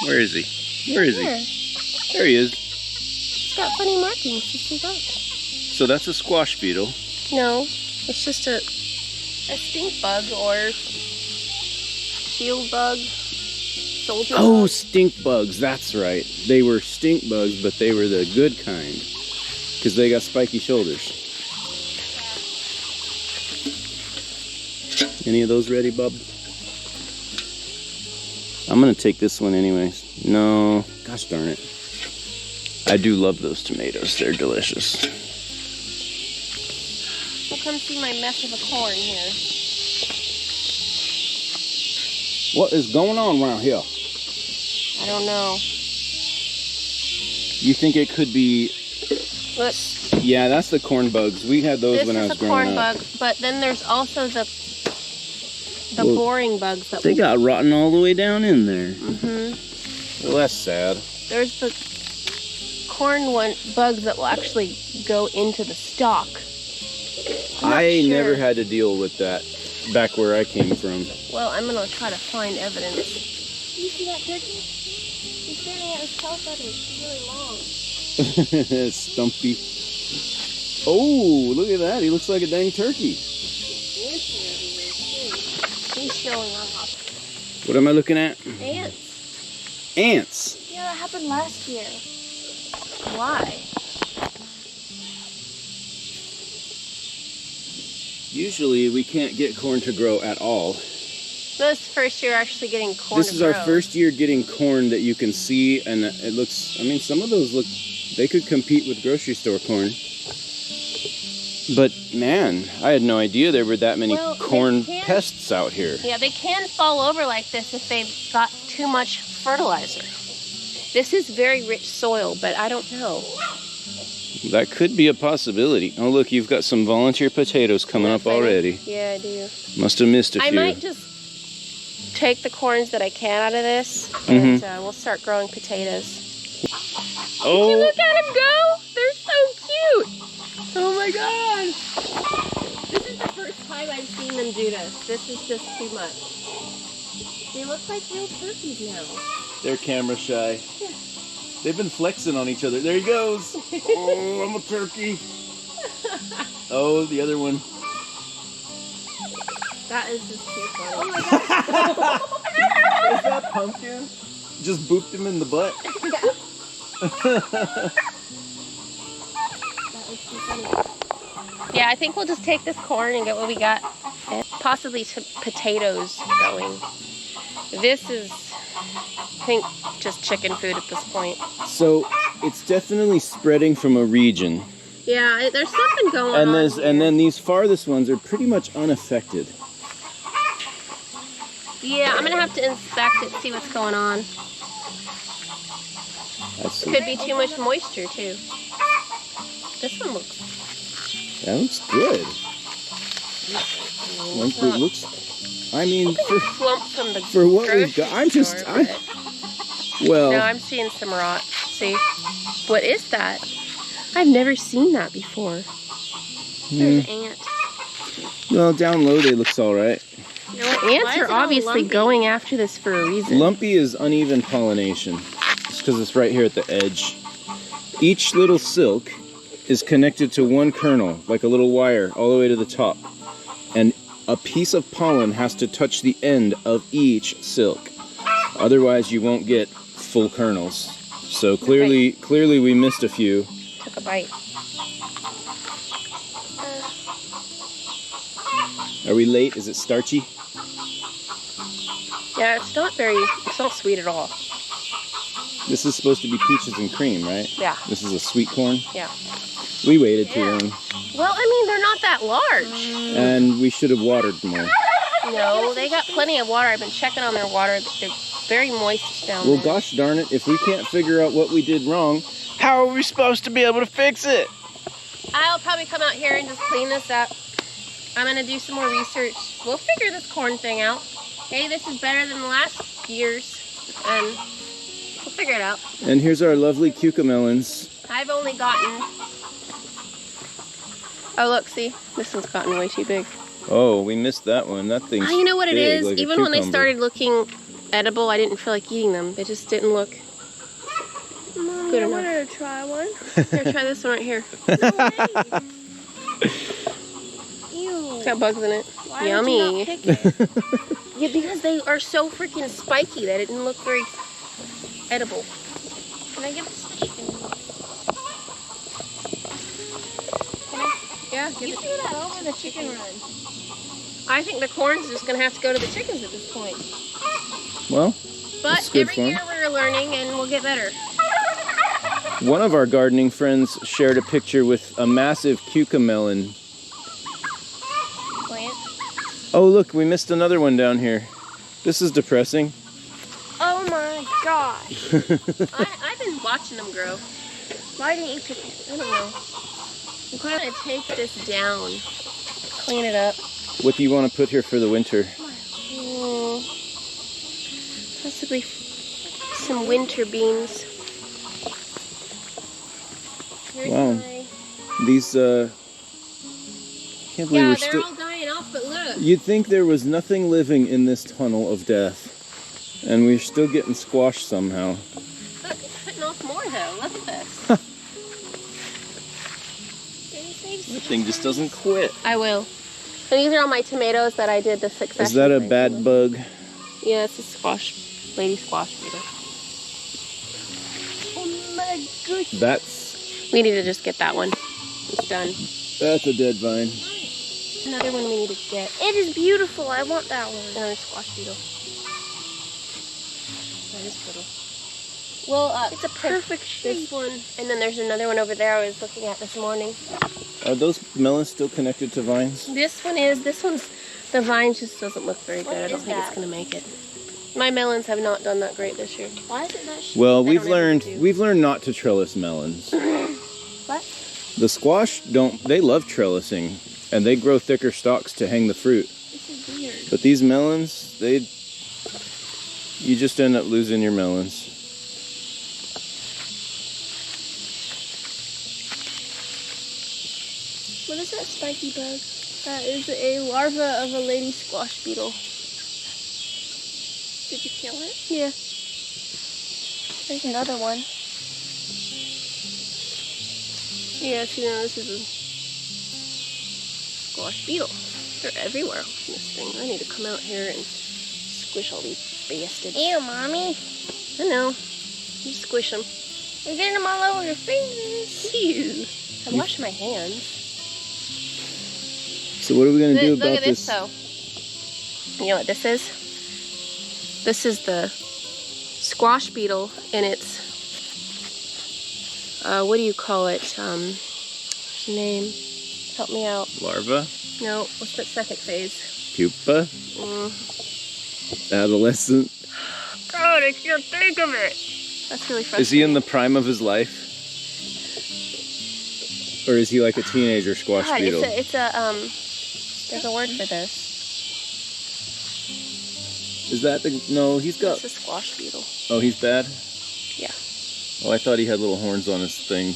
Where is he? Where is he? There he is. It's got funny markings. You see that? So that's a squash beetle. No, it's just a stink bug or shield bug, soldier Oh, bug. stink bugs. That's right. They were stink bugs, but they were the good kind because they got spiky shoulders. Any of those ready, bub? I'm gonna take this one anyways. No, gosh darn it. I do love those tomatoes. They're delicious. Well, come see my mess of a corn here. What is going on around here? I don't know. You think it could be? Look, Yeah, that's the corn bugs. We had those when I was this is a growing corn up. bug, but then there's also the Well, boring bugs that They will... got rotten all the way down in there. Mm-hmm. Well, that's sad. There's the corn bugs that will actually go into the stalk. I'm not I sure. never had to deal with that back where I came from. Well, I'm gonna try to find evidence. You see that turkey? He's standing at his tail feathers. He's really long. Stumpy. Oh, look at that. He looks like a dang turkey. He's showing off. What am I looking at? Ants. Ants. Yeah, that happened last year. Why? Usually we can't get corn to grow at all. This is the first year actually getting corn This to is our grow. first year getting corn that you can see, and it looks, I mean, some of those look, they could compete with grocery store corn. But man, I had no idea there were that many Well, corn they can- pests out here. Yeah, they can fall over like this if they've got too much fertilizer. This is very rich soil, but I don't know. That could be a possibility. Oh look, you've got some volunteer potatoes coming up already. Yeah, I do. Must have missed a I few. might just take the corns that I can out of this, and we'll start growing potatoes. Oh, Look at them go! They're so cute! Oh my god! This is the first time I've seen them do this. This is just too much. They look like real turkeys now. they're camera shy. They've been flexing on each other. There he goes. Oh, I'm a turkey. Oh, the other one. That is just too funny. Oh my Is that Pumpkin? Just booped him in the butt. Yeah, I think we'll just take this corn and get what we got. And possibly potatoes going. This is, I think, just chicken food at this point. So it's definitely spreading from a region, Yeah, there's something going and on. and then these farthest ones are pretty much unaffected. Yeah, I'm gonna have to inspect it, see what's going on. That's Could be too much moisture too. This one looks. that looks good. Like, it looks. I mean, Slump from the for what we've grocery got, I'm just. store, I, but- well, No, I'm seeing some rot. See, what is that? I've never seen that before. There's an ant. well, down low they looks all right. You know what? Ants are obviously going after this for a reason. Lumpy is uneven pollination. It's because it's right here at the edge. Each little silk is connected to one kernel, like a little wire, all the way to the top. And a piece of pollen has to touch the end of each silk. Otherwise, you won't get full kernels. So clearly we missed a few. Took a bite. Are we late? Is it starchy? Yeah, it's not sweet at all. This is supposed to be peaches and cream, right? Yeah. This is a sweet corn. Yeah. We waited too long, Well, I mean, they're not that large. and we should have watered more. No, they got plenty of water. I've been checking on their water. They're very moist down Well, there. gosh darn it, if we can't figure out what we did wrong, how are we supposed to be able to fix it? I'll probably come out here and just clean this up. I'm going to do some more research. We'll figure this corn thing out. Hey, this is better than the last year's, and we'll figure it out. And here's our lovely cucamelons. I've only gotten... Oh, look, see? This one's gotten way too big. Oh, we missed that one. That thing's You know what it big, is? like a Even when they cucumber. started looking edible. I didn't feel like eating them. They just didn't look Mommy, good I enough. wanted to try one. Here, try this one right here. Ew. It's got bugs in it. Why would Yummy. you not pick it? Yeah, because they are so freaking spiky that it didn't look very edible. Can I give this to the chicken? Yeah, You threw that over the chicken run. I think the corn's just gonna have to go to the chickens at this point. Well, But That's good every for 'em. year we're learning and we'll get better. one of our gardening friends shared a picture with a massive cucamelon. Plant. Oh, look, we missed another one down here. This is depressing. Oh my gosh. I've been watching them grow. Why didn't you pick it? I don't know. I'm gonna take this down, clean it up. What do you want to put here for the winter? Possibly some winter beans. Here's Wow. my... These, can't believe Yeah, we're they're still... all dying off, but look. You'd think there was nothing living in this tunnel of death. And we're still getting squashed somehow. Look, it's putting off more though. Look at this. That thing just doesn't quit. I will. And these are all my tomatoes that I did the succession. Is that a planting bad with. bug? Yeah, it's a lady squash beetle. Oh my goodness. That's We need to just get that one. It's done. a dead vine. Another one we need to get. It is beautiful. I want that one. Another squash beetle. That is pretty. Well, It's a perfect this shape. one, and then there's another one over there I was looking at this morning. Are those melons still connected to vines? This one's, the vine just doesn't look very good. What I don't is think it's that? gonna make it. My melons have not done that great this year. Why is it that shape? Well, They don't ever do. we've learned not to trellis melons. What? The squash they love trellising, and they grow thicker stalks to hang the fruit. This is weird. But these melons, you just end up losing your melons. What is that spiky bug? That is a larva of a lady squash beetle. Did you kill it? Yeah. There's another one. Yeah, see, now this is a squash beetle. They're everywhere in this thing. I need to come out here and squish all these bastards. Ew, Mommy. I know. You squish them. You're getting them all over your fingers. Ew. I wash my hands. So what are we gonna do Look about at this though. You know what this is? This is the squash beetle, and it's what do you call it? What's the name? Help me out. Larva, No, what's that second phase? pupa, Mm. adolescent? God, I can't think of it. That's really frustrating. Is he in the prime of his life? Or is he like a teenager squash God, beetle? it's a there's a word for this. Is that no, he's got, It's a squash beetle. oh, he's bad? Yeah. Oh, I thought he had little horns on his thing.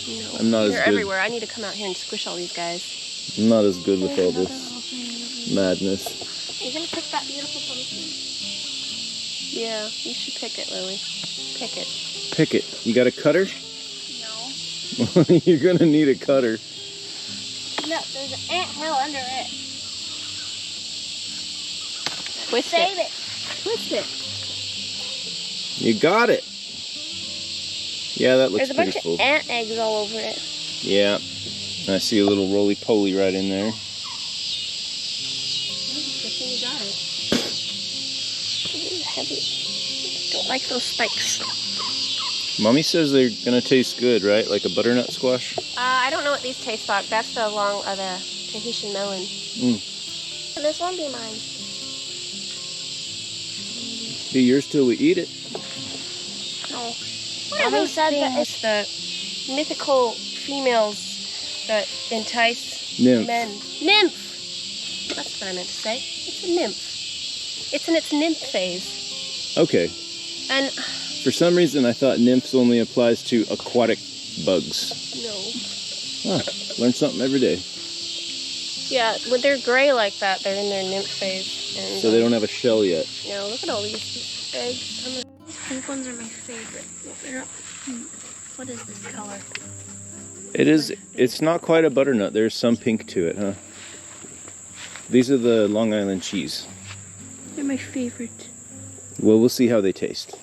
No. I'm not as They're good. everywhere. I need to come out here and squish all these guys. I'm not as good with all this madness. Are you gonna pick that beautiful pumpkin? Yeah, you should pick it, Lily. Pick it. Pick it. You got a cutter? No. You're gonna need a cutter. No, there's an anthill under it. Twist Save it. it. Twist it. You got it. Yeah, that looks There's a pretty bunch full. of ant eggs all over it. Yeah. I see a little roly-poly right in there. Good thing you got it. Ooh, heavy. Don't like those spikes. Mommy says they're gonna taste good, right? Like a butternut squash? I don't know what these taste like. That's the the Tahitian melon. This won't be mine. Be yours till we eat it. No. What are Mommy those said that things? The mythical females that entice Nymph. men. Nymph! That's what I meant to say. It's a nymph. It's in its nymph phase. Okay. And For some reason, I thought nymphs only applies to aquatic bugs. no. Learn something every day. Yeah, when they're gray like that, they're in their nymph phase. And, So they don't have a shell yet. No, look at all these eggs. These pink ones are my favorite. They're not, what is this color? It's not quite a butternut. There's some pink to it, huh? These are the Long Island cheese. They're my favorite. Well, we'll see how they taste.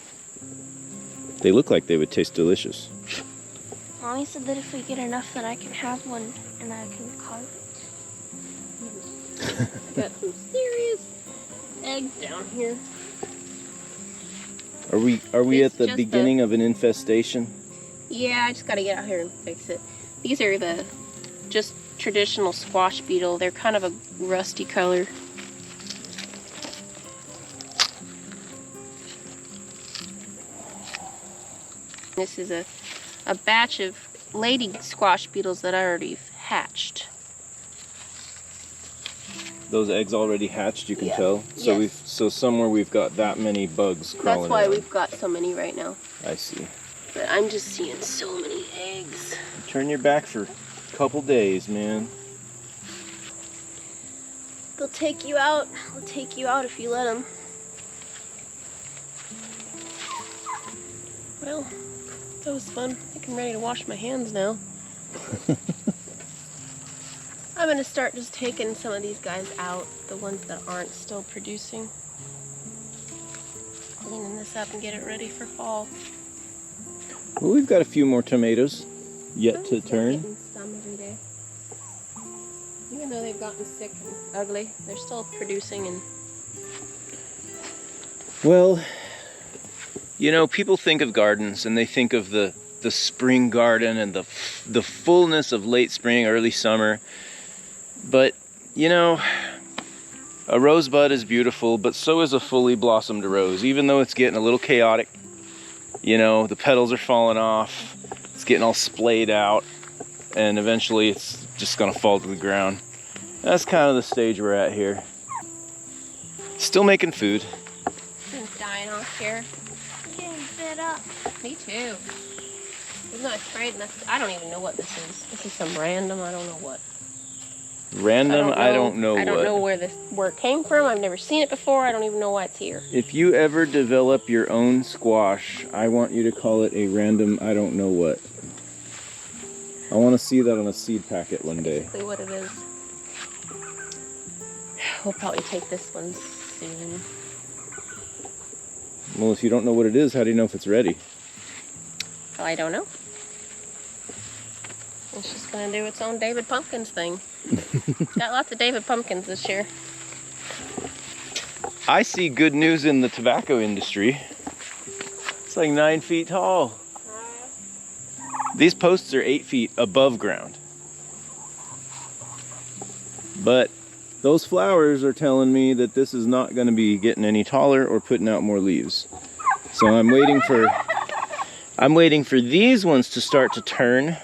They look like they would taste delicious. Mommy said that if we get enough that I can have one and I can carve it. Got some serious eggs down here. Are we It's at the just beginning of an infestation? Yeah, I just gotta get out here and fix it. These are the just traditional squash beetle. They're kind of a rusty color. This is a batch of lady squash beetles that I already hatched. Those eggs already hatched, you can Yeah. tell. So Yes. so somewhere we've got that many bugs crawling That's why around. we've got so many right now. I see. But I'm just seeing so many eggs. Turn your back for a couple days, man. They'll take you out. They'll take you out if you let them. Well, that was fun. I think I'm ready to wash my hands now. I'm gonna start just taking some of these guys out, the ones that aren't still producing. Cleaning this up and get it ready for fall. Well, we've got a few more tomatoes yet I'm to still turn. getting some every day. Even though they've gotten sick and ugly, they're still producing and Well, you know, people think of gardens and they think of the spring garden and the fullness of late spring, early summer. But, you know, a rosebud is beautiful, but so is a fully blossomed rose. Even though it's getting a little chaotic, you know, the petals are falling off, it's getting all splayed out, and eventually it's just gonna fall to the ground. That's kind of the stage we're at here. Still making food. I'm dying off here. I'm getting fed up. Me too. Even though I sprayed, and I don't even know what this is. This is some random, I don't know what. Random, I don't know I don't what. know where it came from. I've never seen it before. I don't even know why it's here. If you ever develop your own squash, I want you to call it a random I don't know what. I want to see that on a seed packet one day. Exactly what it is. We'll probably take this one soon. Well, if you don't know what it is, how do you know if it's ready? Well, I don't know. It's just gonna do its own David Pumpkins thing. Got lots of David Pumpkins this year. I see good news in the tobacco industry. It's like 9 feet tall. These posts are 8 feet above ground. But those flowers are telling me that this is not going to be getting any taller or putting out more leaves. So I'm waiting for these ones to start to turn.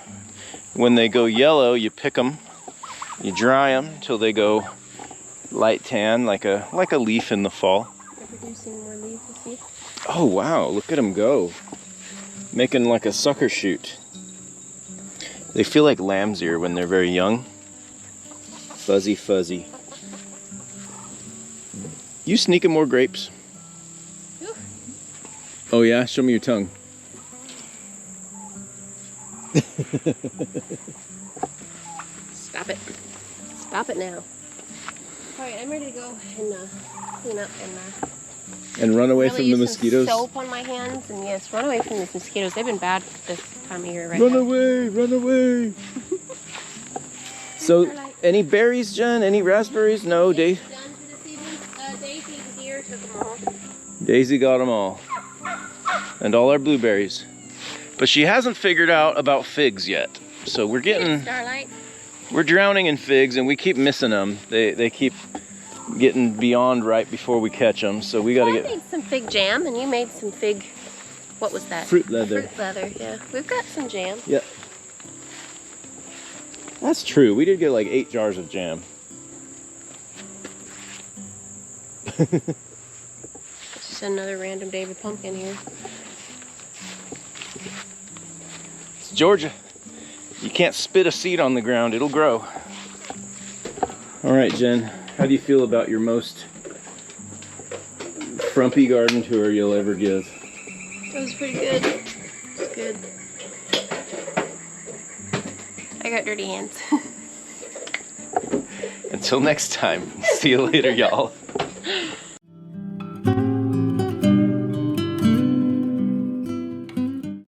When they go yellow, you pick them, you dry them until they go light tan, like a leaf in the fall. They're producing more leaves, you see? Oh wow, look at them go. Making like a sucker shoot. They feel like lamb's ear when they're very young. Fuzzy, fuzzy. You sneaking more grapes? Ooh. Oh yeah? Show me your tongue. Stop it. Stop it now. Alright, I'm ready to go and clean up and And run away really from the use mosquitoes? some soap on my hands, and yes, run away from these mosquitoes. They've been bad this time of year right Run now. away, run away. So, any berries, Jen? Any raspberries? No, Done for this evening. Daisy was here, took them all. Daisy got them all. And all our blueberries. But she hasn't figured out about figs yet. So we're Starlight. we're drowning in figs and we keep missing them. They keep getting beyond right before we catch them. So we gotta I get made some fig jam, and you made some fig. What was that? fruit leather. Fruit leather. Yeah, we've got some jam. Yep. That's true. We did get like 8 jars of jam. It's just another random David Pumpkin here. It's Georgia. You can't spit a seed on the ground, it'll grow. All right, Jen, how do you feel about your most frumpy garden tour you'll ever give. That was pretty good. It's good. I got dirty hands. Until next time, see you later, y'all.